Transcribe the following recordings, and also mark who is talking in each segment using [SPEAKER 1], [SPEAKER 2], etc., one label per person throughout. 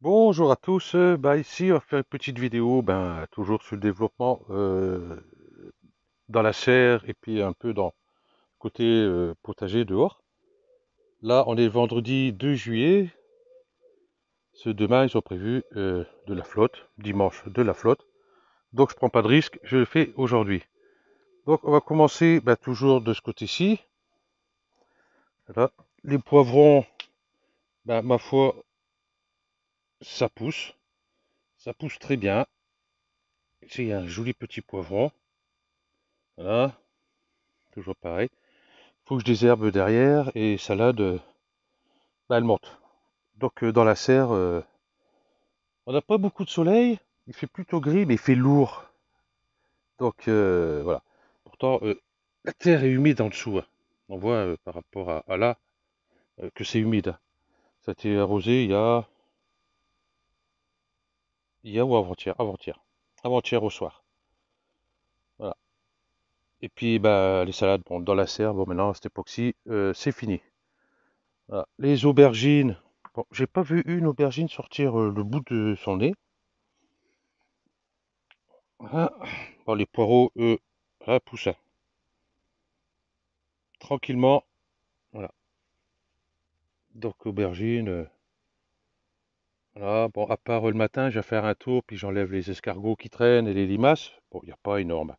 [SPEAKER 1] Bonjour à tous, ici on va faire une petite vidéo, toujours sur le développement dans la serre et puis un peu dans le côté potager dehors. Là on est le vendredi 2 juillet, demain ils ont prévu de la flotte, dimanche de la flotte, donc je prends pas de risque, je le fais aujourd'hui. Donc on va commencer toujours de ce côté-ci. Voilà. Les poivrons, ma foi, ça ça pousse très bien. C'est un joli petit poivron, voilà, toujours pareil. Faut que je désherbe derrière et salade, elle monte. Donc dans la serre, on n'a pas beaucoup de soleil, il fait plutôt gris mais il fait lourd. Donc voilà. Pourtant la terre est humide en dessous, hein. On voit par rapport à là que c'est humide, hein. Ça a été arrosé il y a ou avant-hier au soir. Voilà. Et puis les salades, bon, dans la serre, bon maintenant cette époxy, c'est fini. Voilà. Les aubergines, bon, j'ai pas vu une aubergine sortir le bout de son nez. Ah, bon, les poireaux, eux, poussent, hein, tranquillement. Voilà. Donc aubergine, voilà. Bon, à part le matin, je vais faire un tour, puis j'enlève les escargots qui traînent et les limaces. Bon, il n'y a pas énorme.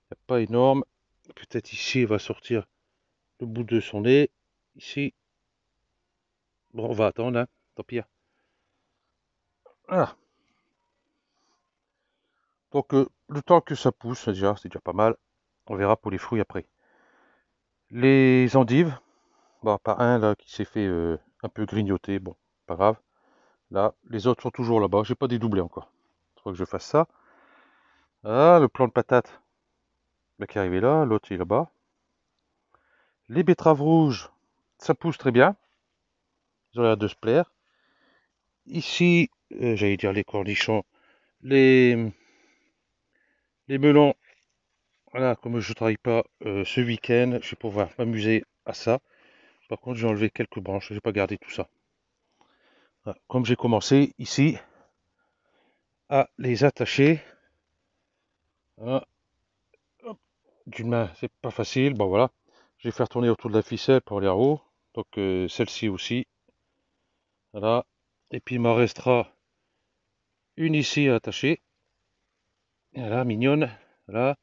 [SPEAKER 1] Il n'y a pas énorme. Peut-être ici, il va sortir le bout de son nez. Ici, bon, on va attendre, hein. Tant pis, hein. Ah. Donc le temps que ça pousse, c'est déjà pas mal. On verra pour les fruits après. Les endives, bon, pas un là qui s'est fait un peu grignoter, bon, pas grave. Là, les autres sont toujours là-bas. J'ai pas dédoublé encore. Il faut que je fasse ça. Ah, le plant de patate qui est arrivé là, l'autre il est là-bas. Les betteraves rouges, ça pousse très bien. Ils ont l'air de se plaire. Ici, j'allais dire les cornichons, les, les melons. Voilà, comme je ne travaille pas ce week-end, je vais pouvoir m'amuser à ça. Par contre, j'ai enlevé quelques branches, je n'ai pas gardé tout ça. Voilà. Comme j'ai commencé ici à les attacher, voilà, d'une main, c'est pas facile. Bon voilà, je vais faire tourner autour de la ficelle pour aller en haut. Donc celle-ci aussi, voilà. Et puis il m'en restera une ici à attacher. Voilà, mignonne. Voilà.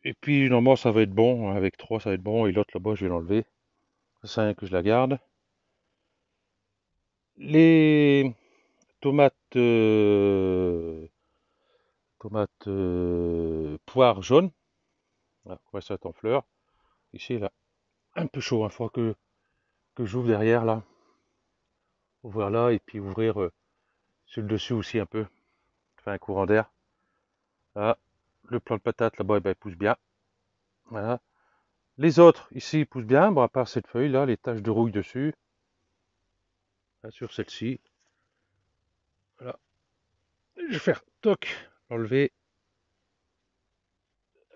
[SPEAKER 1] Et puis normalement ça va être bon. Avec trois ça va être bon. Et l'autre là-bas je vais l'enlever. Ça sert à rien que je la garde. Les tomates, poires jaunes. Voilà, commence à être en fleurs. Ici là, un peu chaud. Il faudra que j'ouvre derrière là. Ouvrir là et puis ouvrir sur le dessus aussi un peu. Faire un courant d'air. Voilà. Le plant de patate là-bas, il pousse bien. Voilà. Les autres ici poussent bien. Bon, à part cette feuille là, les taches de rouille dessus. Là, sur celle-ci. Voilà. Je vais faire toc, l'enlever.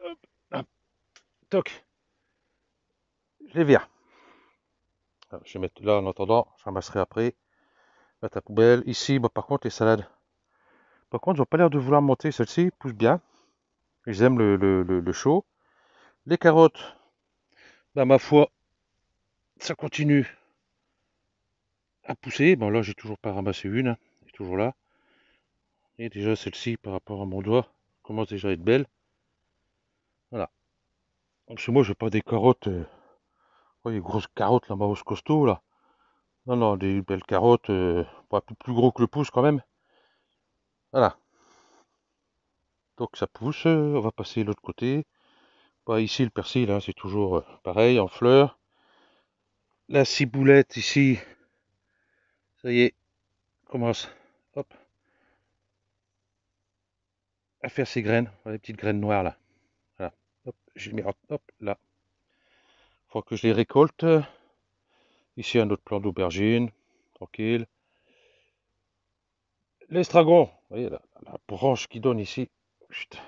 [SPEAKER 1] Hop, hop, toc, je les vire. Alors, je vais mettre là en attendant, je ramasserai après. Mettre à la poubelle. Ici, par contre, les salades. Par contre, ils n'ont pas l'air de vouloir monter. Celles-ci poussent bien. Ils aiment le chaud. Les carottes, ma foi, ça continue à pousser. Bon, là, j'ai toujours pas ramassé une, hein. Elle est toujours là. Et déjà, celle-ci, par rapport à mon doigt, commence déjà à être belle. Voilà. Parce que moi, je veux pas des carottes. Ouais, les grosses carottes, là, costaud, là. Non, non, des belles carottes, un peu plus gros que le pouce quand même. Voilà. Donc ça pousse, on va passer de l'autre côté. Ici, le persil, hein, c'est toujours pareil, en fleurs. La ciboulette ici, ça y est, commence, hop, à faire ses graines. Voilà, les petites graines noires là. Voilà. Hop, je les mets hop, là. Faut que je les récolte. Ici, un autre plant d'aubergine, tranquille. L'estragon, vous voyez, la branche qui donne ici. Chut,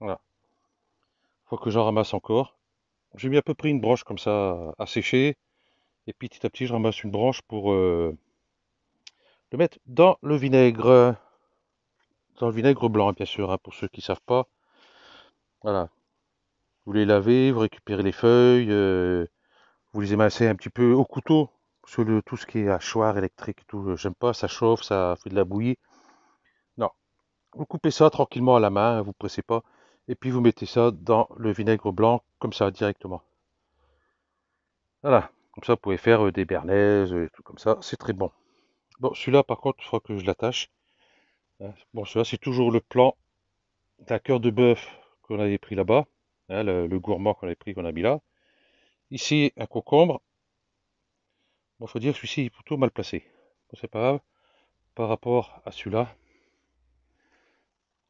[SPEAKER 1] voilà. Faut que j'en ramasse encore. J'ai mis à peu près une branche comme ça à sécher. Et petit à petit, je ramasse une branche le mettre dans le vinaigre. Dans le vinaigre blanc, bien sûr, hein, pour ceux qui ne savent pas. Voilà. Vous les lavez, vous récupérez les feuilles, vous les émincez un petit peu au couteau. Parce que tout ce qui est hachoir électrique et tout, j'aime pas, ça chauffe, ça fait de la bouillie. Non. Vous coupez ça tranquillement à la main, hein, vous pressez pas. Et puis vous mettez ça dans le vinaigre blanc, comme ça, directement. Voilà. Comme ça, vous pouvez faire des bernaises, et tout comme ça. C'est très bon. Bon, celui-là, par contre, il faudra que je l'attache. Hein. Bon, celui-là, c'est toujours le plan d'un cœur de bœuf qu'on avait pris là-bas. Hein, le gourmand qu'on avait pris, qu'on a mis là. Ici, un concombre. Bon, faut dire que celui-ci est plutôt mal placé. Bon, c'est pas grave. Par rapport à celui-là.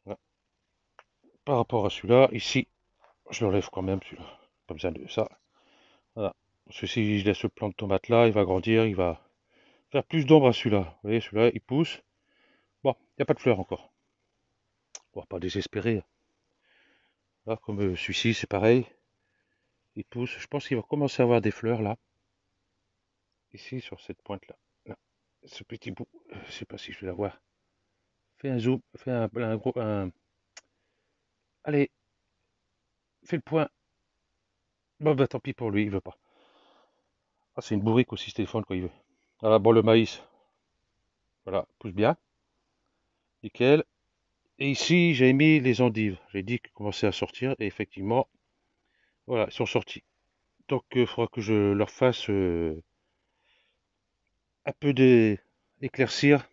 [SPEAKER 1] Voilà. Par rapport à celui-là, ici, je l'enlève quand même, celui-là. Pas besoin de ça. Voilà. Parce que si je laisse le plant de tomate là, il va grandir, il va faire plus d'ombre à celui-là. Vous voyez, celui-là, il pousse. Bon, il n'y a pas de fleurs encore. On va pas désespérer. Là, comme celui-ci, c'est pareil. Il pousse. Je pense qu'il va commencer à avoir des fleurs là. Ici, sur cette pointe-là. Là. Ce petit bout. Je sais pas si je vais l'avoir. Fais un zoom. Fais un gros. Allez, fais le point. Bon, bah tant pis pour lui, il veut pas. Ah, c'est une bourrique aussi ce téléphone quand il veut. Voilà, bon, le maïs. Voilà, pousse bien. Nickel. Et ici, j'ai mis les endives. J'ai dit qu'ils commençaient à sortir. Et effectivement, voilà, ils sont sortis. Donc, il faudra que je leur fasse un peu d'éclaircir.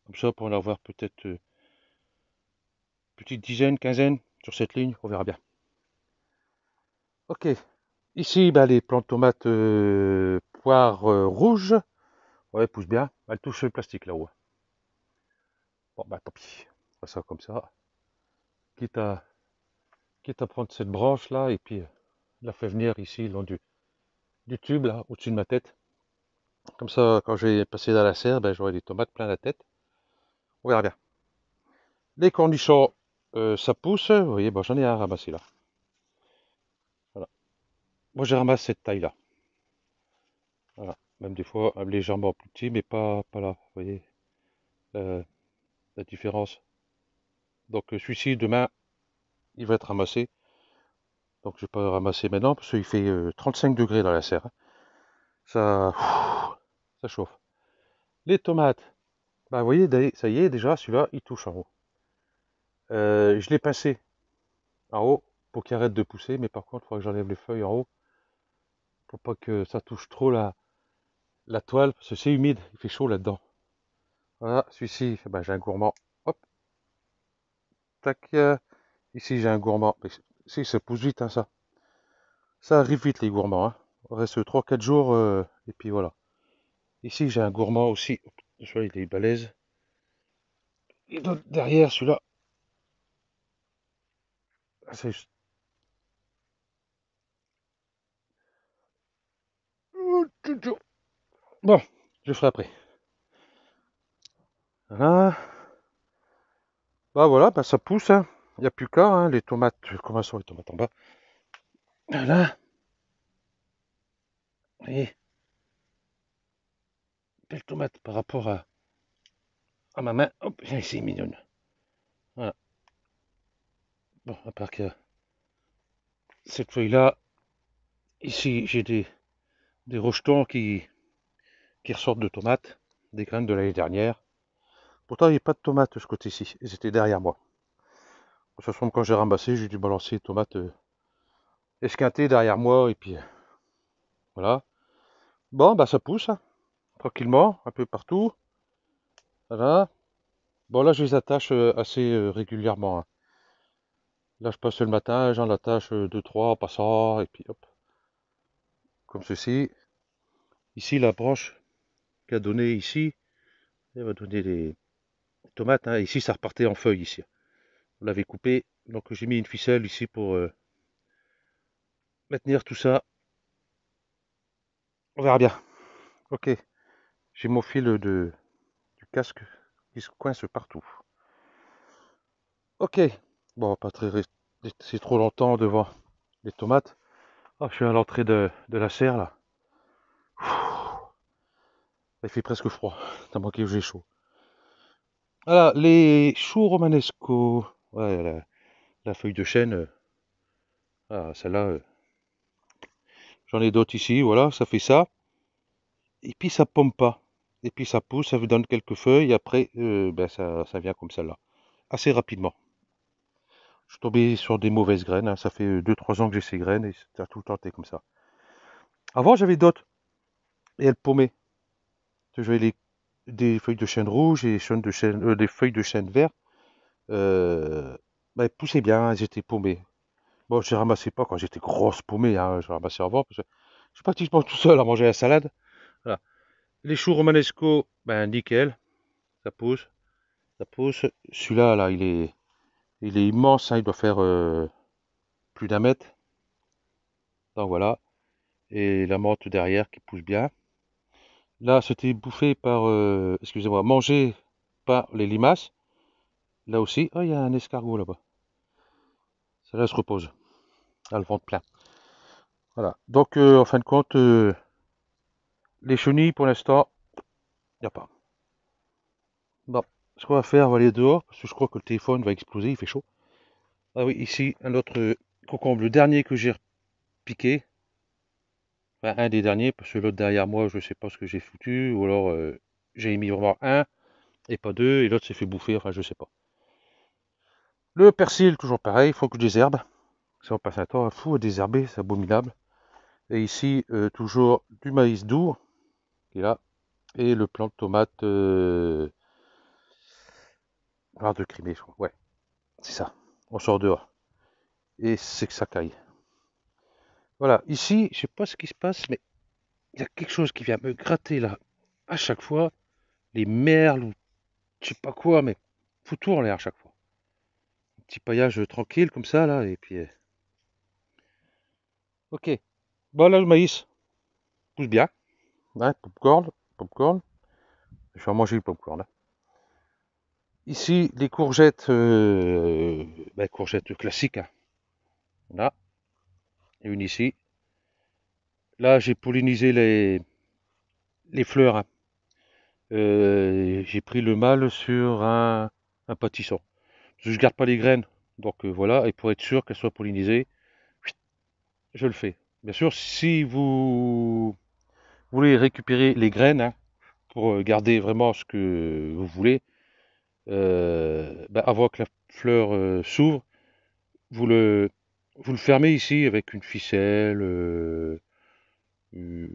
[SPEAKER 1] Comme ça, pour en avoir peut-être petite dizaine, quinzaine sur cette ligne. On verra bien. Ok. Ici, bah, les plantes tomates poires rouges. Ouais, poussent bien. Elles touchent le plastique là-haut. Bon, bah tant pis. On fera ça comme ça. Quitte à, quitte à prendre cette branche là et puis la faire venir ici, le long du tube là, au-dessus de ma tête. Comme ça, quand je vais passer dans la serre, ben, j'aurai des tomates plein la tête. On verra bien. Les cornichons, ça pousse. Vous voyez, bon, j'en ai un à ramasser là. Voilà. Moi, j'ai ramassé cette taille-là. Voilà. Même des fois, légèrement plus petit, mais pas là. Vous voyez euh, la différence. Donc, celui-ci, demain, il va être ramassé. Donc, je vais pas le ramasser maintenant parce qu'il fait 35 degrés dans la serre. Hein. Ça, ça chauffe. Les tomates, bah, vous voyez, ça y est, déjà, celui-là, il touche en haut. Je l'ai pincé en haut pour qu'il arrête de pousser, mais par contre, il faudra que j'enlève les feuilles en haut pour pas que ça touche trop la toile, parce que c'est humide, il fait chaud là-dedans. Voilà, celui-ci, bah, j'ai un gourmand. Hop, tac. Ici, j'ai un gourmand. Si, ça pousse vite, hein, ça. Ça arrive vite, les gourmands. Hein. On reste 3-4 jours, et puis voilà. Ici, j'ai un gourmand aussi. Celui-là, il est balèze. Et derrière, celui-là, c'est juste... Bon, je ferai après. Voilà. Bah voilà, bah ça pousse. Hein. Il n'y a plus qu'à. Hein. Les tomates, comment sont les tomates en bas? Voilà. Et belle tomate par rapport à ma main. Hop, c'est mignonne. Voilà. Bon, à part que cette feuille-là, ici, j'ai des rejetons qui ressortent de tomates, des graines de l'année dernière. Pourtant, il n'y a pas de tomates de ce côté-ci. Ils étaient derrière moi. De toute façon, quand j'ai ramassé, j'ai dû balancer les tomates esquintées derrière moi. Et puis, voilà. Bon, bah ça pousse, hein, tranquillement, un peu partout. Voilà. Bon, là, je les attache assez régulièrement. Hein. Là, je passe le matin, j'en attache 2-3 en passant, et puis hop, comme ceci. Ici, la branche qu'a donné ici, elle va donner les tomates. Hein. Ici, ça repartait en feuilles, ici. On l'avait coupé, donc j'ai mis une ficelle ici pour maintenir tout ça. On verra bien. Ok, j'ai mon fil du casque qui se coince partout. Ok, bon, pas très rester trop longtemps devant les tomates. Ah, je suis à l'entrée de la serre là. Il fait presque froid, tellement que j'ai chaud. Voilà, les choux romanesco. Ouais, la feuille de chêne. Celle-là, j'en ai d'autres ici, voilà, ça fait ça. Et puis ça pomme pas. Et puis ça pousse, ça vous donne quelques feuilles, et après, ça vient comme celle-là. Assez rapidement. Je suis tombé sur des mauvaises graines, hein. Ça fait 2-3 ans que j'ai ces graines et ça a tout le temps été comme ça. Avant, j'avais d'autres, et elles paumaient. J'avais des feuilles de chêne rouge et des feuilles de chêne vert. Elles poussaient bien, elles étaient paumées. Bon, je les ramassais pas quand j'étais grosse paumée, hein, je les ramassais avant, parce que je suis pratiquement tout seul à manger la salade. Voilà. Les choux romanesco, ben nickel, ça pousse, ça pousse. Celui-là, là, il est immense, hein, il doit faire plus d'1 mètre. Donc voilà. Et la menthe derrière qui pousse bien. Là, c'était bouffé par, excusez-moi, mangé par les limaces. Là aussi, oh, il y a un escargot là-bas. Celle-là se repose, elle a le ventre plein. Voilà. Donc, en fin de compte, les chenilles, pour l'instant, il n'y a pas. Bon, ce qu'on va faire, on va aller dehors, parce que je crois que le téléphone va exploser, il fait chaud. Ah oui, ici, un autre concombre, le dernier que j'ai piqué. Enfin, un des derniers, parce que l'autre derrière moi, je ne sais pas ce que j'ai foutu, ou alors j'ai mis vraiment un, et pas deux, et l'autre s'est fait bouffer, enfin, je sais pas. Le persil, toujours pareil, il faut que je désherbe. Ça va passer un temps fou à désherber, c'est abominable. Et ici, toujours du maïs doux, qui est là, et le plant de tomate de Crimée, je crois. Ouais, c'est ça. On sort dehors. Et c'est que ça caille. Voilà, ici, je sais pas ce qui se passe, mais il y a quelque chose qui vient me gratter là. À chaque fois, les merles ou je sais pas quoi, mais fout tout en l'air à chaque fois. Un petit paillage tranquille comme ça là, et puis. Ok. Bon là, le maïs pousse bien. Ouais, popcorn, popcorn. Je vais en manger le popcorn là. Ici, les courgettes, courgettes classiques, hein. Là, et une ici. Là, j'ai pollinisé les fleurs, hein. J'ai pris le mâle sur un pâtisson. Je garde pas les graines, donc voilà. Et pour être sûr qu'elles soient pollinisées, je le fais. Bien sûr, si vous voulez récupérer les graines, hein, pour garder vraiment ce que vous voulez, avant que la fleur s'ouvre, vous le, vous le fermez ici avec une ficelle, une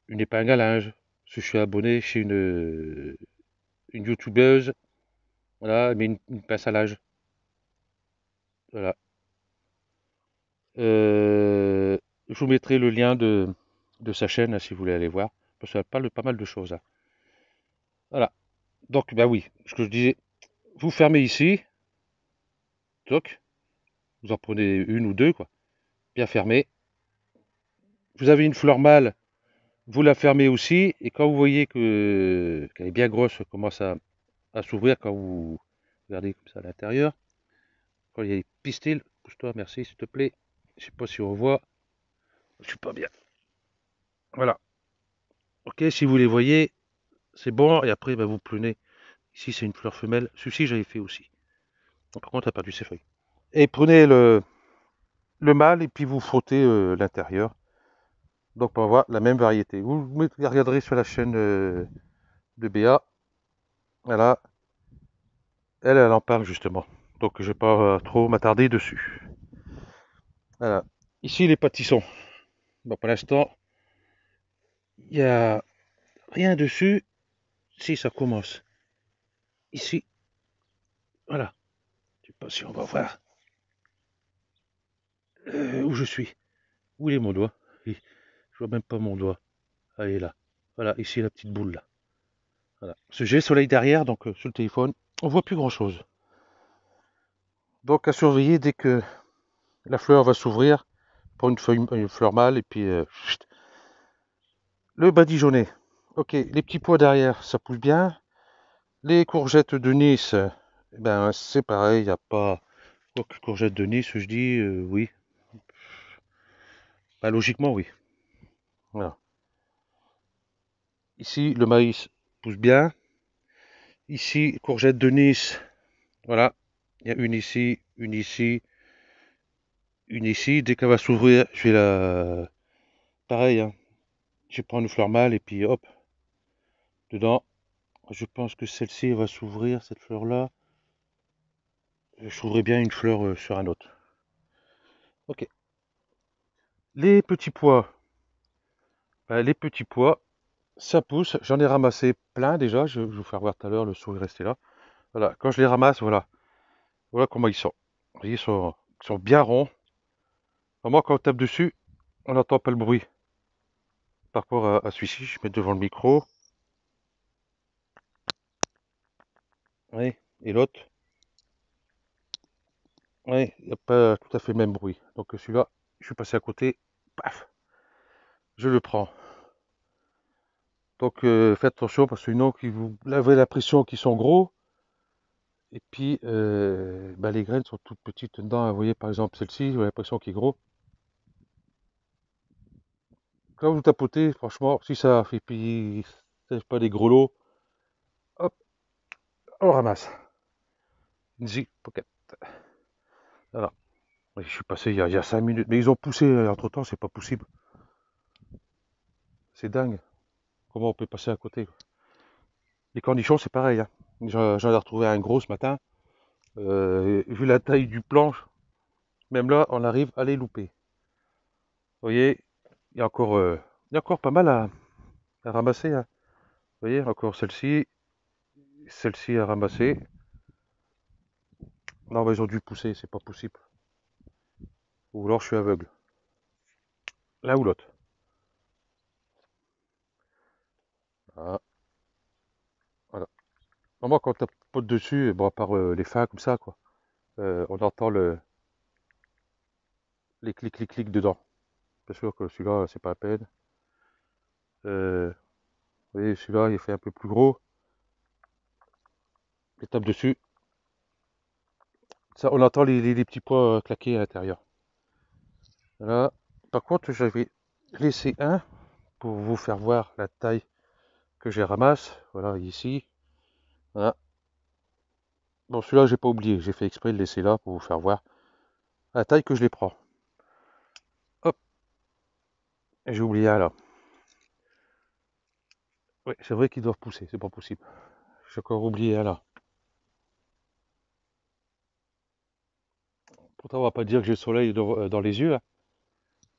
[SPEAKER 1] épingle à linge. Parce que je suis abonné chez une youtubeuse, voilà, elle met une pince à linge. Voilà. Je vous mettrai le lien de sa chaîne, hein, si vous voulez aller voir. Parce qu'elle parle de pas mal de choses, hein. Voilà. Donc, bah oui, ce que je disais, vous fermez ici, toc, vous en prenez une ou deux, quoi, bien fermé. Vous avez une fleur mâle, vous la fermez aussi, et quand vous voyez qu'elle est bien grosse, elle commence à s'ouvrir quand vous regardez comme ça à l'intérieur. Quand il y a des pistils, pousse-toi, merci, s'il te plaît. Je sais pas si on voit, je suis pas bien. Voilà. Ok, si vous les voyez, c'est bon, et après, bah, vous prenez. Ici, c'est une fleur femelle. Celui-ci, j'avais fait aussi. Par contre, elle a perdu ses feuilles. Et prenez le mâle, et puis vous frottez l'intérieur. Donc, on va voir la même variété. Vous regarderez sur la chaîne de Béa. Voilà. Elle en parle justement. Donc, je ne vais pas trop m'attarder dessus. Voilà. Ici, les pâtissons. Bon, pour l'instant, il n'y a rien dessus. Si, ça commence. Ici, voilà. Je sais pas si on va voir où je suis. Où est mon doigt? Je vois même pas mon doigt. Ah, il est là. Voilà, ici, la petite boule là. Voilà. Ce j'ai le soleil derrière, donc sur le téléphone, on voit plus grand chose. Donc, à surveiller dès que la fleur va s'ouvrir pour une fleur mâle, et puis le badigeonné. Ok, les petits pois derrière, ça pousse bien. Les courgettes de Nice, c'est pareil, il n'y a pas. Donc, courgettes de Nice, je dis oui. Bah, logiquement, oui. Voilà. Ici, le maïs pousse bien. Ici, courgette de Nice. Voilà. Il y a une ici, une ici, une ici. Dès qu'elle va s'ouvrir, je vais la... Pareil, hein. Je vais prendre une fleur mâle et puis hop, dedans. Je pense que celle-ci va s'ouvrir, cette fleur-là. Je trouverai bien une fleur sur un autre. Ok. Les petits pois. Ben, les petits pois, ça pousse. J'en ai ramassé plein déjà. Je vais vous faire voir tout à l'heure. Le seau est resté là. Voilà. Quand je les ramasse, voilà. Voilà comment ils sont. Vous voyez, ils sont bien ronds. Vraiment, quand on tape dessus, on n'entend pas le bruit. Par rapport à celui-ci, je mets devant le micro. Oui. Et l'autre. Oui, il n'y a pas tout à fait le même bruit. Donc celui-là, je suis passé à côté. Paf, je le prends. Donc faites attention parce que sinon, vous avez l'impression qu'ils sont gros. Et puis, bah, les graines sont toutes petites dedans. Vous voyez, par exemple, celle-ci, vous avez l'impression qu'il est gros. Quand vous tapotez, franchement, si ça fait puis c'est pas des gros lots, hop, on ramasse. Easy pocket. Voilà. Je suis passé il y a 5 minutes. Mais ils ont poussé entre-temps, c'est pas possible. C'est dingue. Comment on peut passer à côté, quoi. Les cornichons, c'est pareil, hein. J'en ai retrouvé un gros ce matin. Vu la taille du planche, même là, on arrive à les louper. Vous voyez, il y a encore pas mal à ramasser, hein. Vous voyez, encore celle-ci à ramasser. Non, bah, ils ont dû pousser, c'est pas possible. Ou alors je suis aveugle. L'un ou l'autre. Ah, voilà. Moi, quand on tapote dessus, bon, à part les fins comme ça, quoi, on entend les clics, clics, clics dedans. Bien sûr que celui-là, c'est pas la peine. Vous voyez, celui-là, il fait un peu plus gros. Je tape dessus. Ça, on entend les petits pois claquer à l'intérieur. Voilà. Par contre, j'avais laissé un pour vous faire voir la taille que j'ai ramasse. Voilà, ici. Voilà. Bon, celui-là, j'ai pas oublié. J'ai fait exprès de le laisser là pour vous faire voir la taille que je les prends. Hop, j'ai oublié un là. Oui, c'est vrai qu'ils doivent pousser, c'est pas possible. J'ai encore oublié un là. Pourtant, on va pas dire que j'ai le soleil dans les yeux, hein.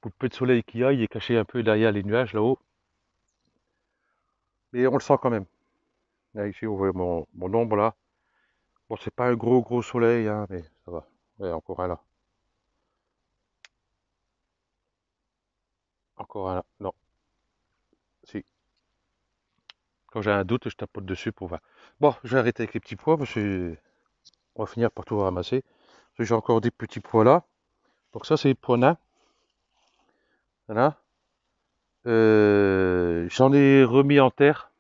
[SPEAKER 1] Pour le peu de soleil qu'il y a, il est caché un peu derrière les nuages là-haut. Mais on le sent quand même. Là, ici, vous voyez mon ombre là. Bon, c'est pas un gros gros soleil, hein, mais ça va. Ouais, encore un là. Encore un là. Non, si. Quand j'ai un doute, je tapote dessus pour voir. Bon, je vais arrêter avec les petits pois parce que on va finir par tout ramasser. Parce que j'ai encore des petits pois là. Donc ça, c'est les pois nains. Voilà. J'en ai remis en terre.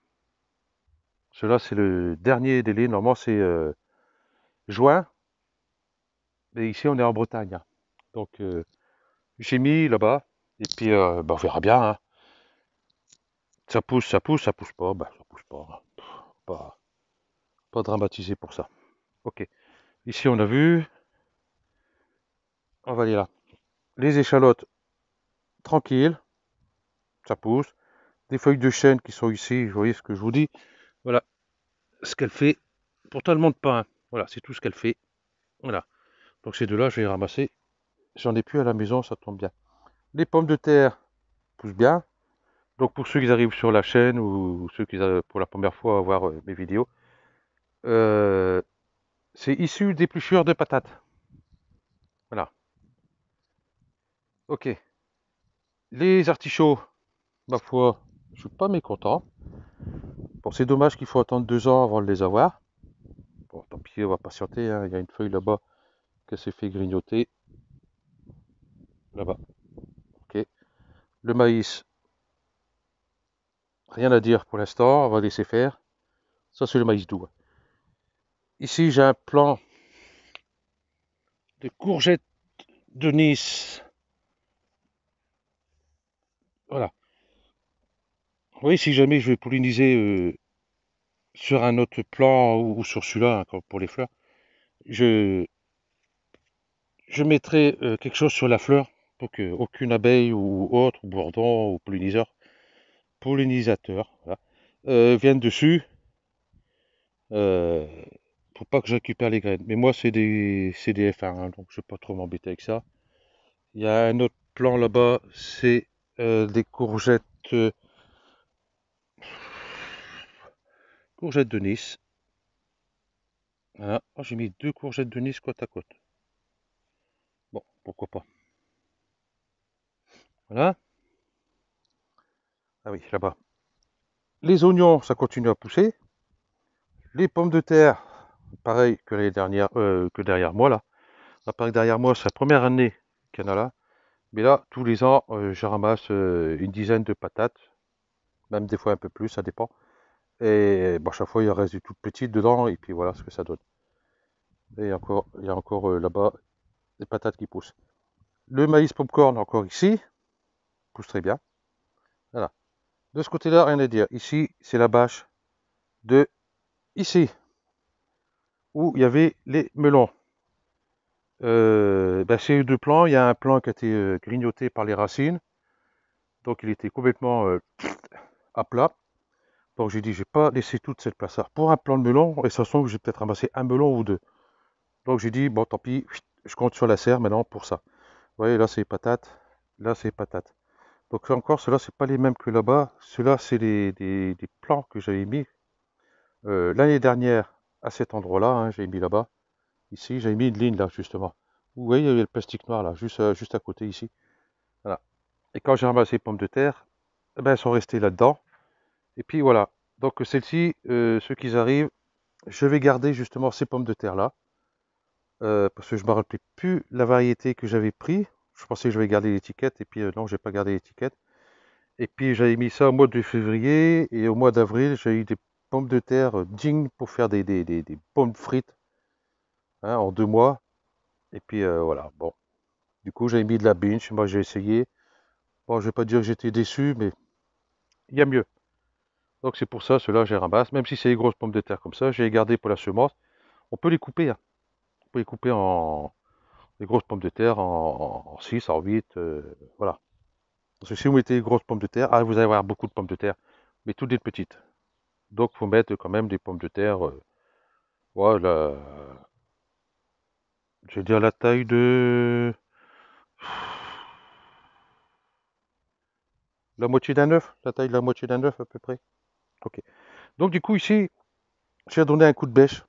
[SPEAKER 1] Celui-là, c'est le dernier délai. Normalement, c'est juin. Et ici, on est en Bretagne, hein. Donc, j'ai mis là-bas. Et puis, bah, on verra bien, hein. Ça pousse pas. Bah, ça pousse pas. Pas, pas dramatisé pour ça. Ok. Ici, on a vu. On va aller là. Les échalotes, tranquilles. Ça pousse. Des feuilles de chêne qui sont ici. Vous voyez ce que je vous dis. Voilà ce qu'elle fait. Pourtant, elle ne monte pas, hein. Voilà, c'est tout ce qu'elle fait. Voilà. Donc, ces deux-là, je vais les ramasser. J'en ai plus à la maison, ça tombe bien. Les pommes de terre poussent bien. Donc pour ceux qui arrivent sur la chaîne ou ceux qui pour la première fois à voir mes vidéos, euh, c'est issu d'épluchures de patates. Voilà. Ok. Les artichauts, ma foi, je suis pas mécontent. Bon, c'est dommage qu'il faut attendre 2 ans avant de les avoir. Bon, tant pis, on va patienter, hein. Il y a une feuille là-bas qui s'est fait grignoter. Là-bas. Ok. Le maïs, rien à dire pour l'instant, on va laisser faire. Ça, c'est le maïs doux. Ici, j'ai un plant de courgettes de Nice. Voilà. Oui, si jamais je vais polliniser sur un autre plan ou sur celui-là, hein, comme pour les fleurs, je, je mettrai quelque chose sur la fleur pour que aucune abeille ou autre, ou bourdon ou pollinisateur, voilà, vienne dessus euh, pour pas que je récupère les graines. Mais moi, c'est des F1, hein, donc je vais pas trop m'embêter avec ça. Il y a un autre plan là-bas, c'est des courgettes de Nice. Voilà. Oh, j'ai mis deux courgettes de Nice côte à côte. Bon, pourquoi pas. Voilà. Ah oui, là-bas. Les oignons, ça continue à pousser. Les pommes de terre, pareil que l'année dernière, que derrière moi là. Là, pareil derrière moi, c'est la première année qu'il y en a là. Mais là, tous les ans, je ramasse une dizaine de patates, même des fois un peu plus, ça dépend. Et bon, à chaque fois, il reste des toutes petites dedans, et puis voilà ce que ça donne. Et il y a encore là-bas des patates qui poussent. Le maïs popcorn, encore ici, pousse très bien. Voilà. De ce côté-là, rien à dire. Ici, c'est la bâche de ici, où il y avait les melons. Ben, ces deux plants, il y a un plant qui a été grignoté par les racines, donc il était complètement à plat. Donc j'ai dit, je vais pas laisser toute cette place-là pour un plant de melon, et ça se trouve que j'ai peut-être ramassé un melon ou deux. Donc j'ai dit, bon, tant pis, je compte sur la serre maintenant pour ça. Vous voyez, là c'est patates, là c'est patates. Donc là encore, ceux-là, c'est pas les mêmes que là-bas. Ceux-là, c'est des plants que j'avais mis l'année dernière à cet endroit-là, hein, j'avais mis là-bas. Ici, j'avais mis une ligne là, justement. Vous voyez, il y avait le plastique noir là, juste à côté ici. Voilà. Et quand j'ai ramassé les pommes de terre, eh ben, elles sont restées là-dedans. Et puis voilà. Donc celles-ci, ceux qui arrivent, je vais garder justement ces pommes de terre là. Parce que je ne me rappelais plus la variété que j'avais pris. Je pensais que je vais garder l'étiquette, et puis non, j'ai pas gardé l'étiquette. Et puis j'avais mis ça au mois de février, et au mois d'avril, j'ai eu des pommes de terre dignes pour faire des pommes frites, hein, en 2 mois. Et puis voilà, bon. Du coup, j'avais mis de la binge, moi j'ai essayé. Bon, je vais pas dire que j'étais déçu, mais il y a mieux. Donc c'est pour ça, ceux-là, je les ramasse. Même si c'est des grosses pommes de terre comme ça, je les ai gardées pour la semence. On peut les couper, hein. On peut les couper en des grosses pommes de terre en 6, en 8, voilà. Parce que si vous mettez des grosses pommes de terre, ah, vous allez avoir beaucoup de pommes de terre, mais toutes des petites. Donc il faut mettre quand même des pommes de terre, voilà, je vais dire la taille de la moitié d'un œuf, la taille de la moitié d'un œuf à peu près. Ok. Donc du coup ici, j'ai redonné un coup de bêche.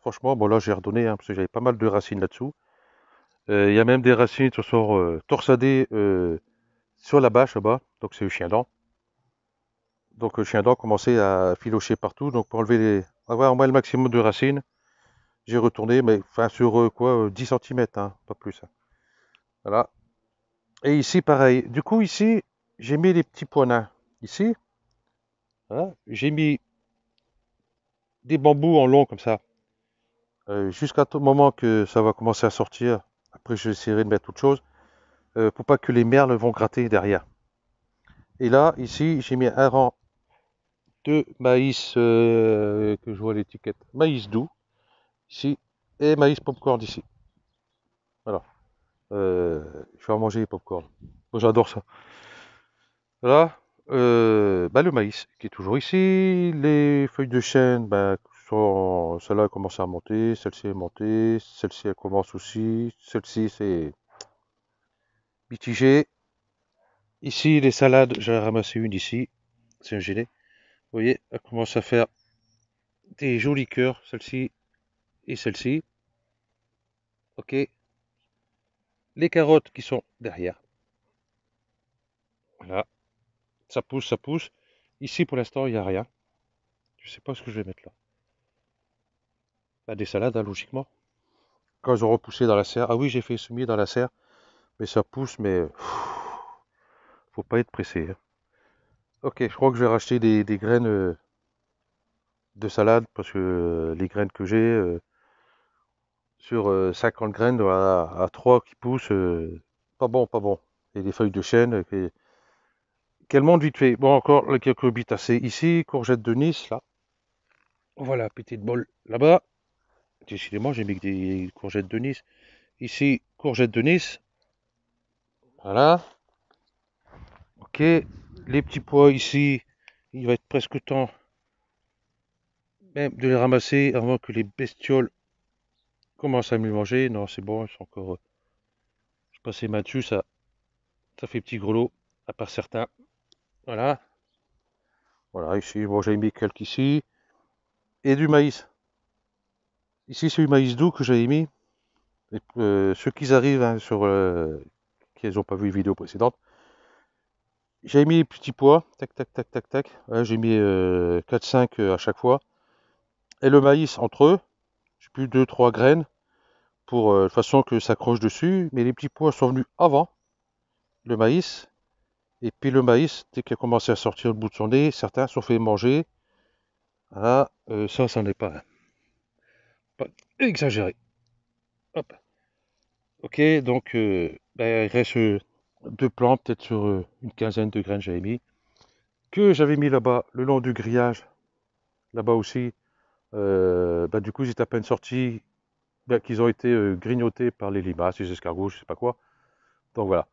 [SPEAKER 1] Franchement, bon là j'ai redonné, hein, parce que j'avais pas mal de racines là-dessous. Il y a même des racines qui sont torsadées sur la bâche là-bas, donc c'est le chien dent. Donc le chien dent commençait à filocher partout, donc pour avoir au moins le maximum de racines, j'ai retourné, mais enfin sur quoi, 10 cm, hein, pas plus, hein. Voilà. Et ici pareil. Du coup ici, j'ai mis les petits pois nains. Ici, hein, j'ai mis des bambous en long comme ça, jusqu'à tout moment que ça va commencer à sortir. Après, je vais essayer de mettre autre chose, pour pas que les merles vont gratter derrière. Et là, ici, j'ai mis un rang de maïs, que je vois l'étiquette, maïs doux, ici, et maïs popcorn ici. Voilà. Je vais en manger les popcorn. Moi, j'adore ça. Voilà. Bah, le maïs qui est toujours ici. Les feuilles de chêne, bah, celle-là commence à monter. Celle-ci est montée. Celle-ci, elle commence aussi. Celle-ci, c'est mitigé. Ici, les salades, j'en ai ramassé une ici. C'est un gelé. Vous voyez, elle commence à faire des jolis cœurs. Celle-ci et celle-ci. Ok. Les carottes qui sont derrière. Voilà. Ça pousse, ça pousse. Ici, pour l'instant, il n'y a rien. Je sais pas ce que je vais mettre là. Bah, des salades, hein, logiquement. Quand ils ont repoussé dans la serre. Ah oui, j'ai fait semis dans la serre. Mais ça pousse, mais faut pas être pressé, hein. Ok, je crois que je vais racheter des graines de salade, parce que les graines que j'ai, sur 50 graines, à 3 qui poussent, pas bon, pas bon. Et des feuilles de chêne qu'elle monte vite fait. Bon, encore les quelques bitacées ici, courgettes de Nice, là. Voilà, petite bol là-bas. Décidément, j'ai mis que des courgettes de Nice. Ici, courgettes de Nice. Voilà. Ok. Les petits pois ici, il va être presque temps même de les ramasser avant que les bestioles commencent à me les manger. Non, c'est bon, ils sont encore. Je passais ma dessus, ça fait petit grelot, à part certains. Voilà. Voilà, ici, bon, j'ai mis quelques ici. Et du maïs. Ici, c'est du maïs doux que j'avais mis. Et, ceux qui arrivent hein, qui n'ont pas vu les vidéos précédentes, j'ai mis les petits pois, tac, tac, tac, tac, tac. Ouais, j'ai mis 4-5 à chaque fois. Et le maïs entre eux, j'ai plus 2-3 graines pour de façon que ça accroche dessus. Mais les petits pois sont venus avant le maïs. Et puis le maïs, dès qu'il a commencé à sortir le bout de son nez, certains sont fait manger. Voilà, ça, c'en est pas exagéré. Hop. Ok, donc ben, il reste deux plants, peut-être sur une quinzaine de graines j'avais mis. Que j'avais mis là-bas, le long du grillage, là-bas aussi. Bah, du coup, ils étaient à peine sortis, bah, qu'ils ont été grignotés par les limaces, les escargots, je sais pas quoi. Donc voilà.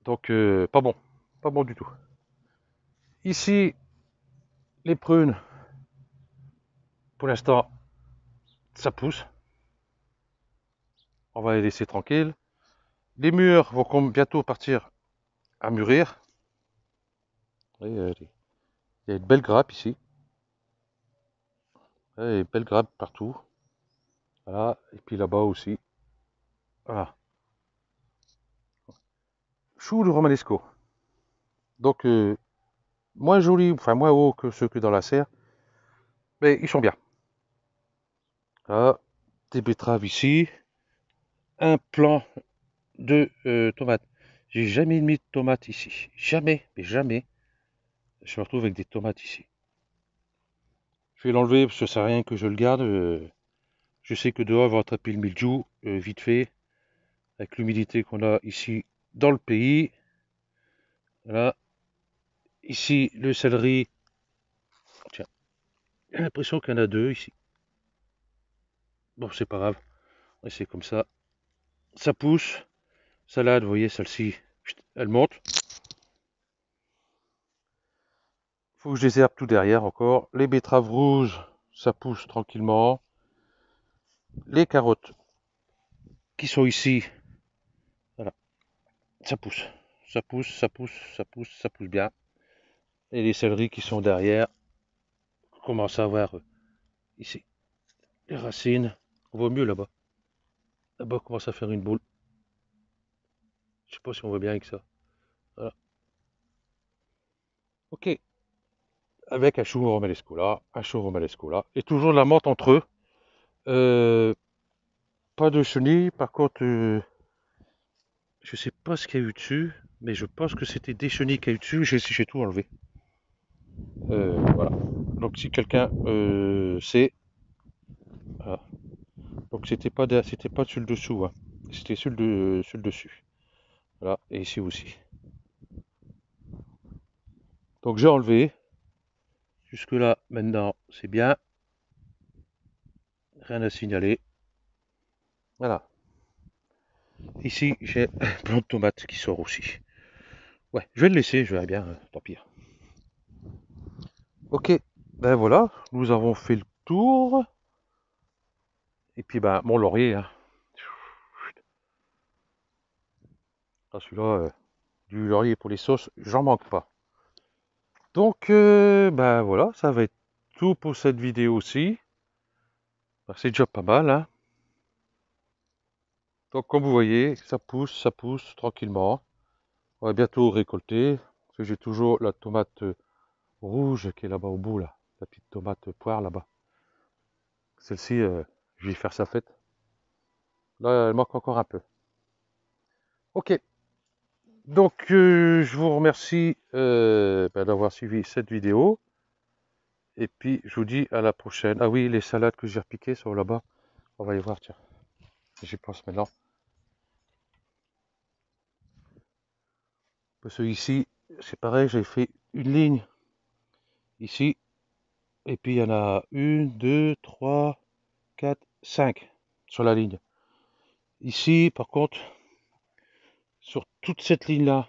[SPEAKER 1] Donc pas bon. Pas bon du tout. Ici, les prunes, pour l'instant, ça pousse. On va les laisser tranquilles. Les mûres vont bientôt partir à mûrir. Vous voyez, il y a une belle grappe ici. Ouais, une belle grappe partout. Voilà. Et puis là-bas aussi. Voilà. Chou de romanesco. Donc moins jolis, enfin moins hauts que ceux que dans la serre. Mais ils sont bien. Là, des betteraves ici. Un plant de tomates. J'ai jamais mis de tomates ici. Jamais, mais jamais. Je me retrouve avec des tomates ici. Je vais l'enlever parce que ça sert à rien que je le garde. Je sais que dehors, il va attraper le mildiou vite fait. Avec l'humidité qu'on a ici dans le pays. Voilà. Ici, le céleri. Tiens, j'ai l'impression qu'il y en a deux ici. Bon, c'est pas grave. C'est comme ça. Ça pousse. Salade, vous voyez, celle-ci, elle monte. Faut que je les herbe tout derrière encore. Les betteraves rouges, ça pousse tranquillement. Les carottes qui sont ici, voilà, ça pousse. Ça pousse, ça pousse, ça pousse, ça pousse bien. Et les céleris qui sont derrière, on commence à voir ici les racines. On voit mieux là-bas. Là-bas, on commence à faire une boule. Je sais pas si on voit bien avec ça. Voilà. Ok. Avec un chou romanesco là, un chou romanesco là. Et toujours de la menthe entre eux. Pas de chenilles. Par contre, je sais pas ce qu'il y a eu dessus. Mais je pense que c'était des chenilles qu'il y a eu dessus. J'ai tout enlevé. Voilà. Donc si quelqu'un sait. Voilà. Donc c'était pas sur le dessous. Hein. C'était sur le dessus. Voilà. Et ici aussi. Donc j'ai enlevé. Jusque là, maintenant, c'est bien. Rien à signaler. Voilà. Ici, j'ai un plant de tomate qui sort aussi. Ouais, je vais le laisser, je verrai bien, tant pis. Ok, ben voilà, nous avons fait le tour. Et puis ben, mon laurier, hein. Ah, celui-là, du laurier pour les sauces, j'en manque pas. Donc, ben voilà, ça va être tout pour cette vidéo aussi. Ben, c'est déjà pas mal, hein. Donc, comme vous voyez, ça pousse tranquillement. On va bientôt récolter. Parce que j'ai toujours la tomate rouge qui est là-bas au bout, là. La petite tomate poire là-bas. Celle-ci, je vais faire sa fête. Là, elle manque encore un peu. Ok, donc je vous remercie ben, d'avoir suivi cette vidéo. Et puis, je vous dis à la prochaine. Ah oui, les salades que j'ai repiquées sont là-bas. On va les voir, tiens. J'y pense maintenant. Parce que ici, c'est pareil, j'ai fait une ligne ici, et puis il y en a une, deux, trois, quatre, cinq sur la ligne. Ici, par contre, sur toute cette ligne-là,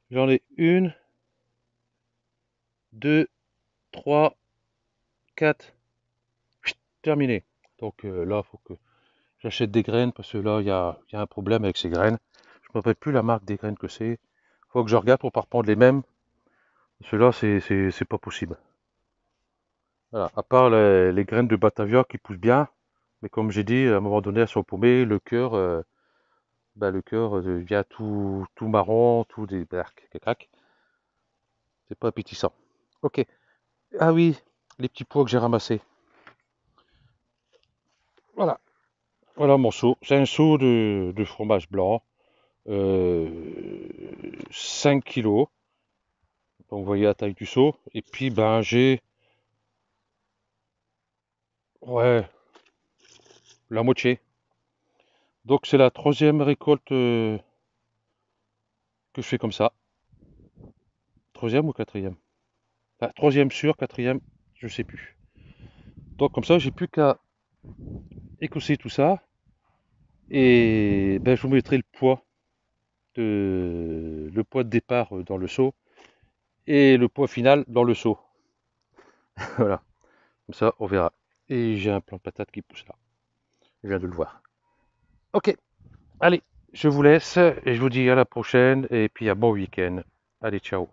[SPEAKER 1] j'en ai une, deux, trois, quatre, terminé. Donc là, il faut que j'achète des graines parce que là, il y a un problème avec ces graines. Je ne me rappelle plus la marque des graines que c'est. Il faut que je regarde pour pas reprendre les mêmes. Ceux-là, c'est pas possible. Voilà. À part les graines de Batavia qui poussent bien, mais comme j'ai dit, à un moment donné, elles sont paumées. Le cœur devient tout marron, tout des crac. C'est pas appétissant. Ok. Ah oui, les petits pois que j'ai ramassés. Voilà. Voilà mon seau. C'est un seau de fromage blanc. 5 kilos. Donc vous voyez la taille du seau. Et puis ben j'ai, ouais, la moitié. Donc c'est la troisième récolte que je fais comme ça. Troisième ou quatrième? Enfin, troisième sûr, quatrième, je sais plus. Donc comme ça j'ai plus qu'à écousser tout ça. Et ben je vous mettrai le poids de départ dans le seau et le poids final dans le seau. Voilà. Comme ça on verra. Et j'ai un plant de patate qui pousse là. Je viens de le voir. Ok. Allez, je vous laisse et je vous dis à la prochaine et puis à bon week-end. Allez, ciao.